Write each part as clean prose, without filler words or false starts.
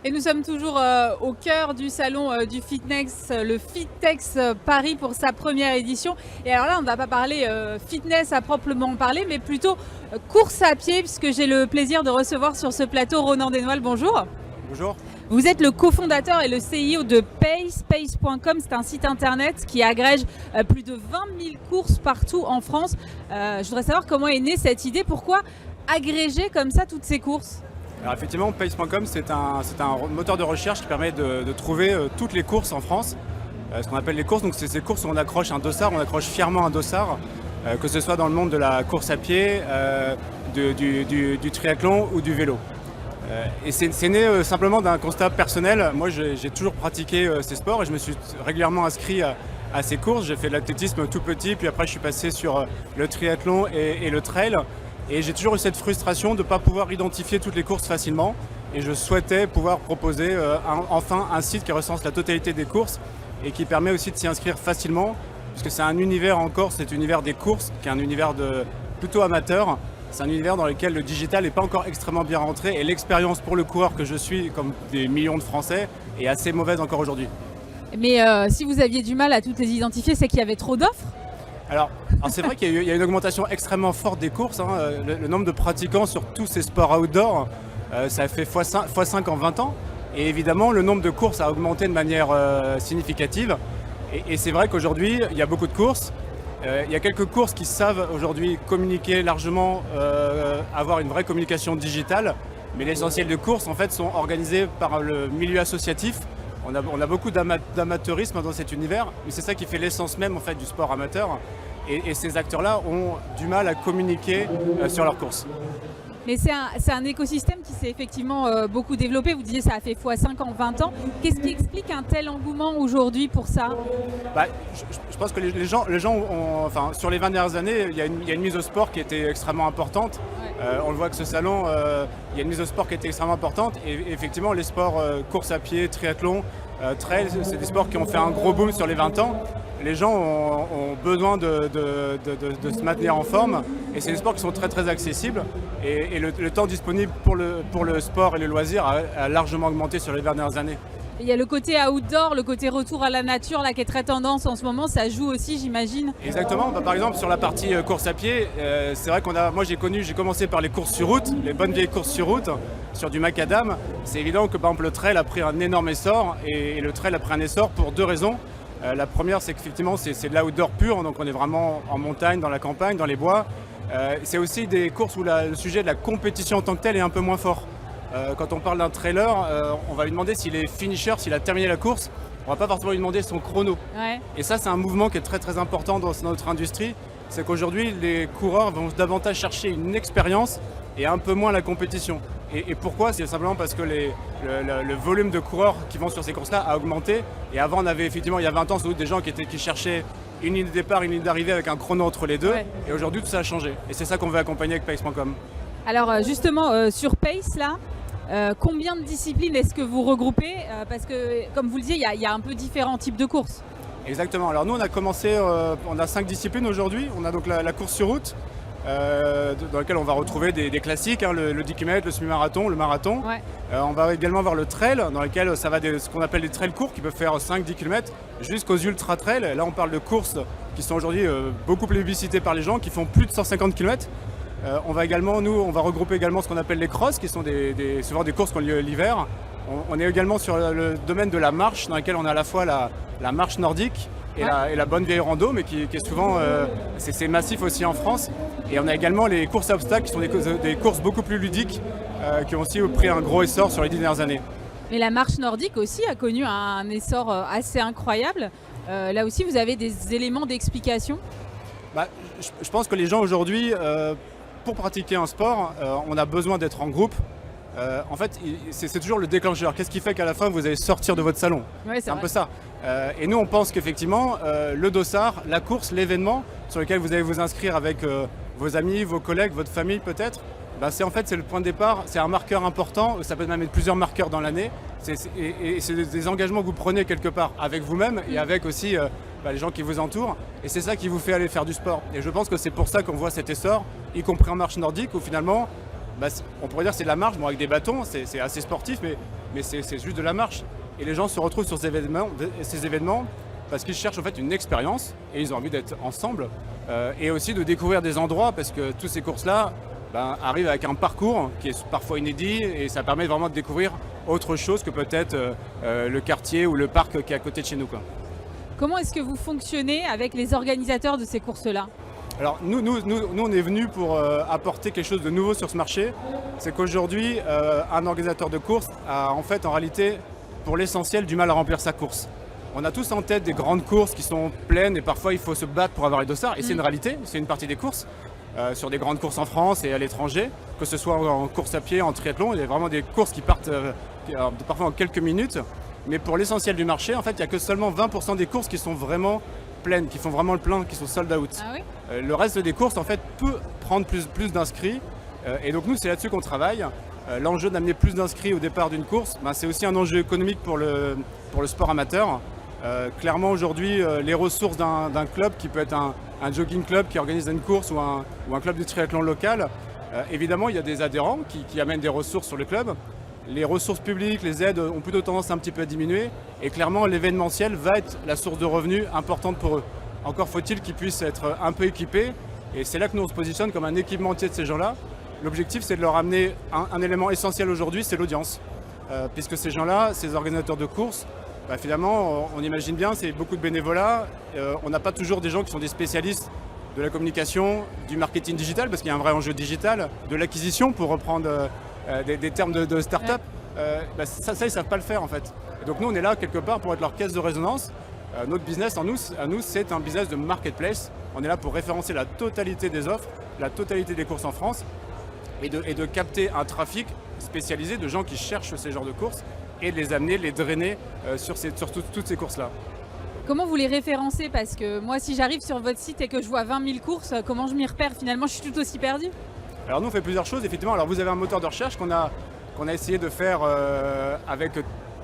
Et nous sommes toujours au cœur du salon du fitness, le Fittex Paris pour sa première édition. Et alors là, on ne va pas parler fitness à proprement parler, mais plutôt course à pied, puisque j'ai le plaisir de recevoir sur ce plateau Ronan Desnoilles. Bonjour. Bonjour. Vous êtes le cofondateur et le CEO de Pace, pace.com. C'est un site internet qui agrège plus de 20 000 courses partout en France. Je voudrais savoir comment est née cette idée. Pourquoi agréger comme ça toutes ces courses ? Alors effectivement, pace.com, c'est un moteur de recherche qui permet de trouver toutes les courses en France. Ce qu'on appelle les courses, donc c'est ces courses où on accroche un dossard, on accroche fièrement un dossard, que ce soit dans le monde de la course à pied, du triathlon ou du vélo. Et c'est né simplement d'un constat personnel. Moi, j'ai toujours pratiqué ces sports et je me suis régulièrement inscrit à ces courses. J'ai fait de l'athlétisme tout petit, puis après je suis passé sur le triathlon et le trail. Et j'ai toujours eu cette frustration de ne pas pouvoir identifier toutes les courses facilement. Et je souhaitais pouvoir proposer enfin un site qui recense la totalité des courses et qui permet aussi de s'y inscrire facilement. Puisque c'est un univers encore, c'est l'univers des courses, qui est un univers plutôt amateur. C'est un univers dans lequel le digital n'est pas encore extrêmement bien rentré. Et l'expérience pour le coureur que je suis, comme des millions de Français, est assez mauvaise encore aujourd'hui. Mais si vous aviez du mal à toutes les identifier, c'est qu'il y avait trop d'offres ? Alors c'est vrai qu'il y a une augmentation extrêmement forte des courses. Le nombre de pratiquants sur tous ces sports outdoor, ça a fait x5 en 20 ans. Et évidemment, le nombre de courses a augmenté de manière significative. Et c'est vrai qu'aujourd'hui, il y a beaucoup de courses. Il y a quelques courses qui savent aujourd'hui communiquer largement, avoir une vraie communication digitale. Mais l'essentiel de courses, en fait, sont organisées par le milieu associatif. On a beaucoup d'amateurisme dans cet univers, mais c'est ça qui fait l'essence même en fait, du sport amateur. Et ces acteurs-là ont du mal à communiquer sur leurs courses. Mais c'est un écosystème qui s'est effectivement beaucoup développé. Vous disiez ça a fait x5 en 20 ans. Qu'est-ce qui explique un tel engouement aujourd'hui pour ça ? Je pense que les gens enfin, sur les 20 dernières années, il y a une mise au sport qui était extrêmement importante. Ouais. On le voit que ce salon, il y a une mise au sport qui était extrêmement importante. Et effectivement, les sports course à pied, triathlon, trail, c'est des sports qui ont fait un gros boom sur les 20 ans. Les gens ont besoin de se maintenir en forme et c'est des sports qui sont très très accessibles et le temps disponible pour le sport et le loisir a largement augmenté sur les dernières années. Il y a le côté outdoor, le côté retour à la nature là, qui est très tendance en ce moment, ça joue aussi j'imagine. Exactement, par exemple sur la partie course à pied, c'est vrai moi j'ai commencé par les courses sur route, les bonnes vieilles courses sur route, sur du macadam. C'est évident que par exemple le trail a pris un énorme essor et le trail a pris un essor pour deux raisons. La première, c'est qu'effectivement, c'est de l'outdoor pur, donc on est vraiment en montagne, dans la campagne, dans les bois. C'est aussi des courses où le sujet de la compétition en tant que tel est un peu moins fort. Quand on parle d'un trailer, on va lui demander s'il est finisher, s'il a terminé la course. On va pas forcément lui demander son chrono. Ouais. Et ça, c'est un mouvement qui est très très important dans notre industrie. C'est qu'aujourd'hui, les coureurs vont davantage chercher une expérience et un peu moins la compétition. Et pourquoi ? C'est simplement parce que le volume de coureurs qui vont sur ces courses-là a augmenté. Et avant, il y avait un temps sans doute des gens qui cherchaient une ligne de départ, une ligne d'arrivée avec un chrono entre les deux. Ouais. Et aujourd'hui, tout ça a changé. Et c'est ça qu'on veut accompagner avec Pace.com. Alors justement, sur Pace, là, combien de disciplines est-ce que vous regroupez ? Parce que, comme vous le disiez, il y a un peu différents types de courses. Exactement. Alors nous, on a commencé, on a 5 disciplines aujourd'hui. On a donc la course sur route. Dans lequel on va retrouver des classiques, le 10 km, le semi-marathon, le marathon. Ouais. On va également avoir le trail, dans lequel ça va ce qu'on appelle des trails courts qui peuvent faire 5-10 km jusqu'aux ultra-trails. Là, on parle de courses qui sont aujourd'hui beaucoup plébiscitées par les gens, qui font plus de 150 km. On va regrouper également ce qu'on appelle les crosses, qui sont souvent des courses qui ont lieu l'hiver. On est également sur le domaine de la marche, dans lequel on a à la fois la marche nordique, et la bonne vieille rando, mais qui est souvent, c'est massif aussi en France. Et on a également les courses à obstacles, qui sont des courses beaucoup plus ludiques, qui ont aussi pris un gros essor sur les 10 dernières années. Mais la marche nordique aussi a connu un essor assez incroyable. Là aussi, vous avez des éléments d'explication ? Je pense que les gens aujourd'hui, pour pratiquer un sport, on a besoin d'être en groupe. En fait, c'est toujours le déclencheur. Qu'est-ce qui fait qu'à la fin, vous allez sortir de votre salon ? Ouais, c'est un peu ça. Et nous, on pense qu'effectivement, le dossard, la course, l'événement sur lequel vous allez vous inscrire avec vos amis, vos collègues, votre famille peut-être, c'est le point de départ, c'est un marqueur important, ça peut même être plusieurs marqueurs dans l'année. Et c'est des engagements que vous prenez quelque part avec vous-même et avec aussi les gens qui vous entourent. Et c'est ça qui vous fait aller faire du sport. Et je pense que c'est pour ça qu'on voit cet essor, y compris en marche nordique, où finalement, on pourrait dire que c'est de la marche, avec des bâtons, c'est assez sportif, mais mais c'est juste de la marche. Et les gens se retrouvent sur ces événements parce qu'ils cherchent en fait une expérience et ils ont envie d'être ensemble et aussi de découvrir des endroits parce que toutes ces courses-là arrivent avec un parcours qui est parfois inédit et ça permet vraiment de découvrir autre chose que peut-être le quartier ou le parc qui est à côté de chez nous, quoi. Comment est-ce que vous fonctionnez avec les organisateurs de ces courses-là ? Alors nous, on est venus pour apporter quelque chose de nouveau sur ce marché. C'est qu'aujourd'hui, un organisateur de course a en réalité, pour l'essentiel, du mal à remplir sa course. On a tous en tête des grandes courses qui sont pleines et parfois il faut se battre pour avoir les dossards. Et c'est une réalité, c'est une partie des courses. Sur des grandes courses en France et à l'étranger, que ce soit en course à pied, en triathlon, il y a vraiment des courses qui partent parfois en quelques minutes. Mais pour l'essentiel du marché, en fait, il n'y a que seulement 20% des courses qui sont vraiment pleines, qui font vraiment le plein, qui sont sold out. Ah oui ? Le reste des courses, en fait, peut prendre plus d'inscrits. Et donc nous, c'est là-dessus qu'on travaille. L'enjeu d'amener plus d'inscrits au départ d'une course, c'est aussi un enjeu économique pour le sport amateur. Clairement, aujourd'hui, les ressources d'un club, qui peut être un jogging club qui organise une course ou un club de triathlon local, évidemment, il y a des adhérents qui amènent des ressources sur le club. Les ressources publiques, les aides ont plutôt tendance un petit peu à diminuer. Et clairement, l'événementiel va être la source de revenus importante pour eux. Encore faut-il qu'ils puissent être un peu équipés. Et c'est là que nous on se positionne comme un équipementier de ces gens-là. L'objectif, c'est de leur amener un élément essentiel aujourd'hui, c'est l'audience. Puisque ces gens-là, ces organisateurs de courses, finalement, on imagine bien, c'est beaucoup de bénévolat. On n'a pas toujours des gens qui sont des spécialistes de la communication, du marketing digital, parce qu'il y a un vrai enjeu digital, de l'acquisition, pour reprendre des termes de start-up. Ça, ils ne savent pas le faire en fait. Et donc nous, on est là quelque part pour être leur caisse de résonance. Notre business, à nous, c'est un business de marketplace. On est là pour référencer la totalité des offres, la totalité des courses en France et de capter un trafic spécialisé de gens qui cherchent ces genres de courses et de les amener, les drainer sur toutes ces courses-là. Comment vous les référencez ? Parce que moi, si j'arrive sur votre site et que je vois 20 000 courses, comment je m'y repère finalement ? Je suis tout aussi perdue. Alors nous, on fait plusieurs choses, effectivement. Alors vous avez un moteur de recherche qu'on a essayé de faire avec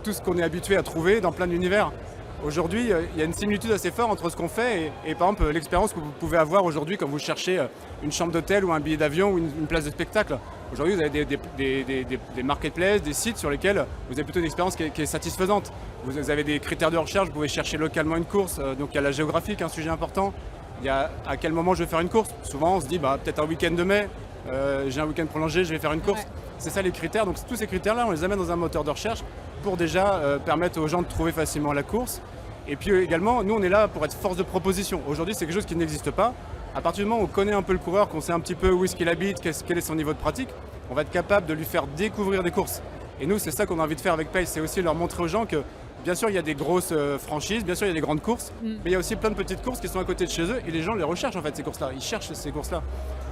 tout ce qu'on est habitué à trouver dans plein d'univers. Aujourd'hui, il y a une similitude assez forte entre ce qu'on fait et par exemple l'expérience que vous pouvez avoir aujourd'hui quand vous cherchez une chambre d'hôtel ou un billet d'avion ou une place de spectacle. Aujourd'hui, vous avez des marketplaces, des sites sur lesquels vous avez plutôt une expérience qui est satisfaisante. Vous avez des critères de recherche, vous pouvez chercher localement une course, donc il y a la géographie qui est un sujet important. Il y a à quel moment je vais faire une course. Souvent, on se dit peut-être un week-end de mai, j'ai un week-end prolongé, je vais faire une course. Ouais. C'est ça les critères. Donc tous ces critères-là, on les amène dans un moteur de recherche pour déjà permettre aux gens de trouver facilement la course. Et puis également, nous on est là pour être force de proposition. Aujourd'hui, c'est quelque chose qui n'existe pas. À partir du moment où on connaît un peu le coureur, qu'on sait un petit peu où est-ce qu'il habite, quel est son niveau de pratique, on va être capable de lui faire découvrir des courses. Et nous, c'est ça qu'on a envie de faire avec Pace, c'est aussi leur montrer aux gens que bien sûr, il y a des grosses franchises, bien sûr, il y a des grandes courses, mais il y a aussi plein de petites courses qui sont à côté de chez eux et les gens les recherchent en fait, ces courses-là. Ils cherchent ces courses-là.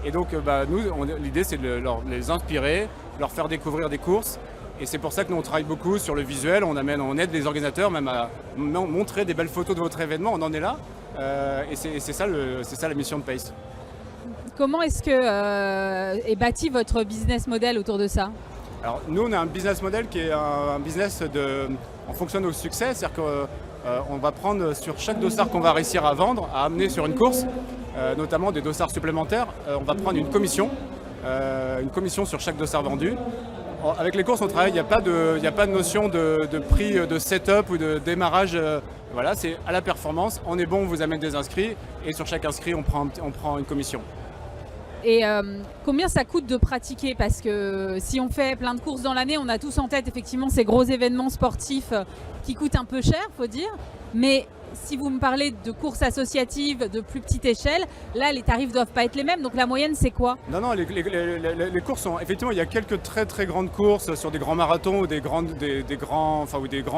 Et donc, nous, l'idée, c'est de les inspirer, leur faire découvrir des courses. Et c'est pour ça que nous, on travaille beaucoup sur le visuel. On aide les organisateurs même à montrer des belles photos de votre événement. On en est là. Et c'est ça la mission de Pace. Comment est-ce que est bâti votre business model autour de ça ? Alors, nous, on a un business model qui est un business on fonctionne au succès. C'est-à-dire qu'on va prendre sur chaque dossard qu'on va réussir à vendre, à amener sur une course, notamment des dossards supplémentaires, on va prendre une commission sur chaque dossard vendu. Avec les courses, on travaille, il n'y a pas de notion de prix de setup ou de démarrage. Voilà, c'est à la performance. On est bon, on vous amène des inscrits et sur chaque inscrit, on prend une commission. Et combien ça coûte de pratiquer ? Parce que si on fait plein de courses dans l'année, on a tous en tête effectivement ces gros événements sportifs qui coûtent un peu cher, faut dire. Mais si vous me parlez de courses associatives de plus petite échelle, là les tarifs ne doivent pas être les mêmes. Donc la moyenne c'est quoi ? Non, les courses sont... Effectivement, il y a quelques très très grandes courses sur des grands marathons ou des grands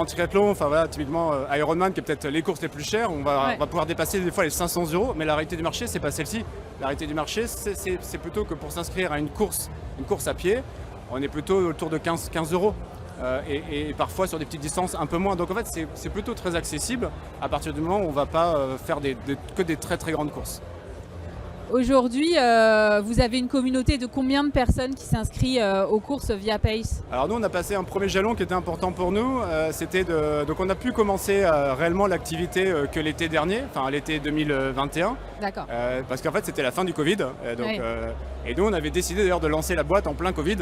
triathlons. Enfin voilà, typiquement Ironman qui est peut-être les courses les plus chères. On va pouvoir dépasser des fois les 500 €. Mais la réalité du marché, c'est pas celle-ci. La réalité du marché, c'est plutôt que pour s'inscrire à une course à pied, on est plutôt autour de 15 €. Et parfois sur des petites distances un peu moins. Donc en fait c'est plutôt très accessible à partir du moment où on ne va pas faire que des très très grandes courses. Aujourd'hui, vous avez une communauté de combien de personnes qui s'inscrivent aux courses via Pace? Alors nous, on a passé un premier jalon qui était important pour nous. Donc on a pu commencer réellement l'activité que l'été dernier, enfin l'été 2021. D'accord. Parce qu'en fait, c'était la fin du Covid. Oui. Et nous, on avait décidé d'ailleurs de lancer la boîte en plein Covid.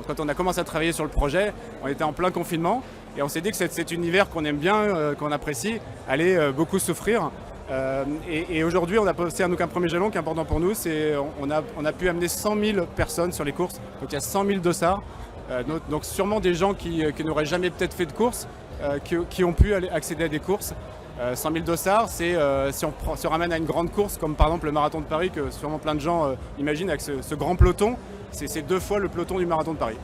Quand on a commencé à travailler sur le projet, on était en plein confinement. Et on s'est dit que cet univers qu'on aime bien, qu'on apprécie, allait beaucoup souffrir. Et aujourd'hui, on a posté un premier jalon qui est important pour nous. On a pu amener 100 000 personnes sur les courses. Donc il y a 100 000 dossards. Donc sûrement des gens qui n'auraient jamais peut-être fait de courses, qui ont pu accéder à des courses. 100 000 dossards, si on se ramène à une grande course, comme par exemple le marathon de Paris, que sûrement plein de gens imaginent avec ce grand peloton, c'est 2 fois le peloton du marathon de Paris.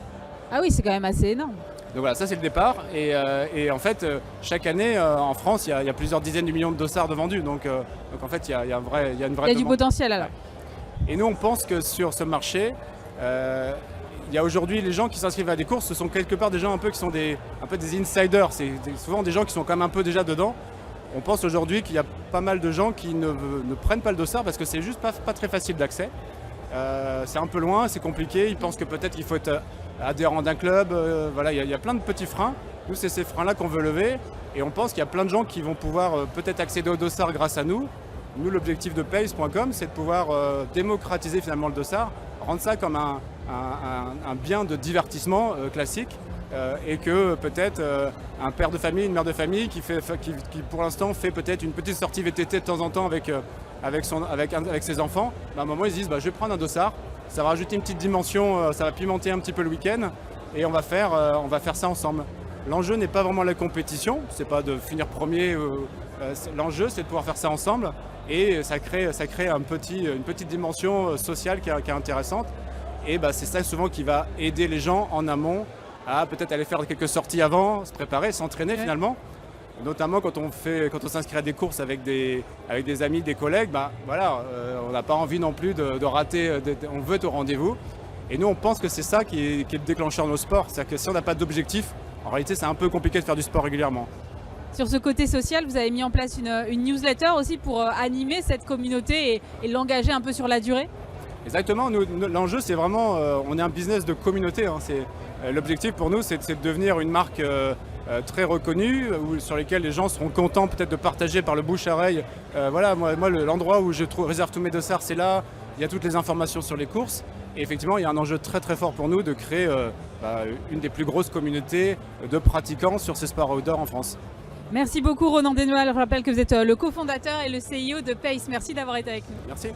Ah oui, c'est quand même assez énorme. Donc voilà, ça c'est le départ. Et en fait, chaque année, en France, il y a plusieurs dizaines de millions de dossards de vendus. Donc en fait, il y a une vraie Il y a du demande. potentiel alors. Et nous, on pense que sur ce marché, il y a aujourd'hui les gens qui s'inscrivent à des courses, ce sont quelque part des gens un peu qui sont un peu des insiders. C'est souvent des gens qui sont quand même un peu déjà dedans. On pense aujourd'hui qu'il y a pas mal de gens qui ne prennent pas le dossard parce que c'est juste pas très facile d'accès. C'est un peu loin, c'est compliqué. Ils pensent que peut-être qu'il faut être adhérent d'un club. Voilà, il y a plein de petits freins. Nous, c'est ces freins-là qu'on veut lever. Et on pense qu'il y a plein de gens qui vont pouvoir peut-être accéder au dossard grâce à nous. Nous, l'objectif de Pace.com, c'est de pouvoir démocratiser finalement le dossard, rendre ça comme un bien de divertissement classique. Et que peut-être un père de famille, une mère de famille qui pour l'instant fait peut-être une petite sortie VTT de temps en temps avec ses enfants, à un moment ils se disent je vais prendre un dossard, ça va rajouter une petite dimension, ça va pimenter un petit peu le week-end et on va faire ça ensemble. L'enjeu n'est pas vraiment la compétition, c'est pas de finir premier, l'enjeu c'est de pouvoir faire ça ensemble et ça crée une petite dimension sociale qui est intéressante et c'est ça souvent qui va aider les gens en amont à peut-être aller faire quelques sorties avant, se préparer, s'entraîner finalement. Notamment quand on s'inscrit à des courses avec des amis, des collègues, on n'a pas envie non plus de rater, on veut être au rendez-vous. Et nous on pense que c'est ça qui est le déclencheur de nos sports. C'est-à-dire que si on n'a pas d'objectif, en réalité c'est un peu compliqué de faire du sport régulièrement. Sur ce côté social, vous avez mis en place une newsletter aussi pour animer cette communauté et l'engager un peu sur la durée? Exactement, l'enjeu c'est vraiment, on est un business de communauté. L'objectif pour nous c'est de devenir une marque très reconnue, sur lesquelles les gens seront contents peut-être de partager par le bouche-à-oreille. Voilà, moi l'endroit où je réserve tous mes dossards, c'est là, il y a toutes les informations sur les courses. Et effectivement, il y a un enjeu très très fort pour nous de créer une des plus grosses communautés de pratiquants sur ces sports outdoor en France. Merci beaucoup Ronan Desnoël, je rappelle que vous êtes le cofondateur et le CIO de Pace. Merci d'avoir été avec nous. Merci.